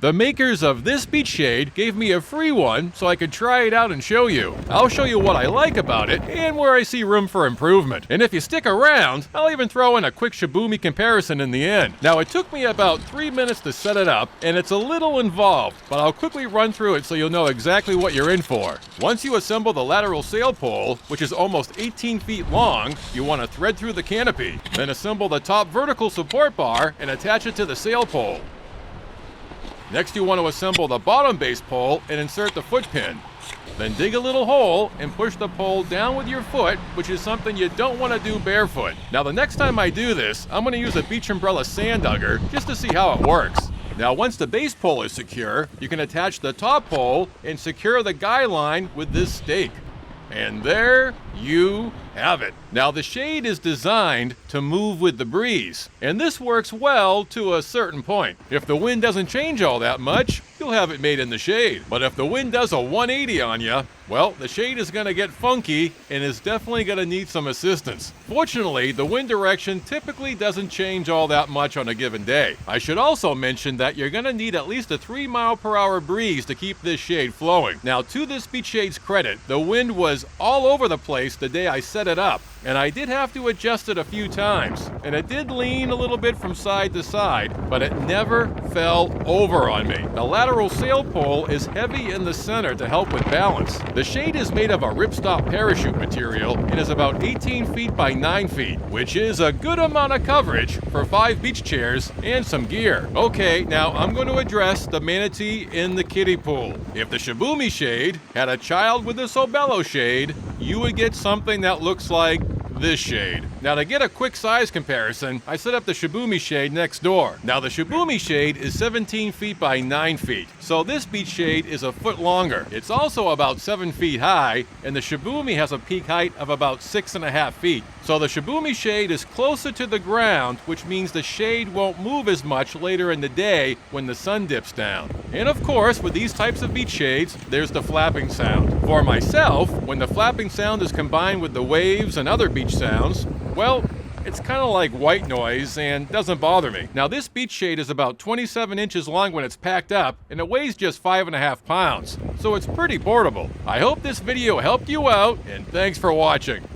The makers of this beach shade gave me a free one so I could try it out and show you. I'll show you what I like about it and where I see room for improvement. And if you stick around, I'll even throw in a quick Shibumi comparison in the end. Now, it took me about 3 minutes to set it up, and it's a little involved, but I'll quickly run through it so you'll know exactly what you're in for. Once you assemble the lateral sail pole, which is almost 18 feet long, you want to thread through the canopy. Then assemble the top vertical support bar and attach it to the sail pole. Next, you want to assemble the bottom base pole and insert the foot pin. Then dig a little hole and push the pole down with your foot, which is something you don't want to do barefoot. Now, the next time I do this, I'm going to use a beach umbrella sand dugger just to see how it works. Now, once the base pole is secure, you can attach the top pole and secure the guy line with this stake. And there you have it. Now, the shade is designed to move with the breeze, and this works well to a certain point. If the wind doesn't change all that much, you'll have it made in the shade. But if the wind does a 180 on you, well, the shade is going to get funky and is definitely going to need some assistance. Fortunately, the wind direction typically doesn't change all that much on a given day. I should also mention that you're going to need at least a 3-mile-per-hour breeze to keep this shade flowing. Now, to this beach shade's credit, the wind was all over the place the day I set it up, and I did have to adjust it a few times, and it did lean a little bit from side to side, but it never fell over on me. The lateral sail pole is heavy in the center to help with balance. The shade is made of a ripstop parachute material and is about 18 feet by 9 feet, which is a good amount of coverage for 5 beach chairs and some gear. Okay, now I'm going to address the manatee in the kiddie pool. If the Shibumi shade had a child with the Sobello shade, you would get something that looks like this shade. Now, to get a quick size comparison, I set up the Shibumi shade next door. Now, the Shibumi shade is 17 feet by 9 feet, so this beach shade is a foot longer. It's also about 7 feet high, and the Shibumi has a peak height of about 6.5 feet. So the Shibumi shade is closer to the ground, which means the shade won't move as much later in the day when the sun dips down. And of course, with these types of beach shades, there's the flapping sound. For myself, when the flapping sound is combined with the waves and other beach sounds, well, it's kind of like white noise and doesn't bother me. Now, this beach shade is about 27 inches long when it's packed up, and it weighs just 5.5 pounds, so it's pretty portable. I hope this video helped you out, and thanks for watching.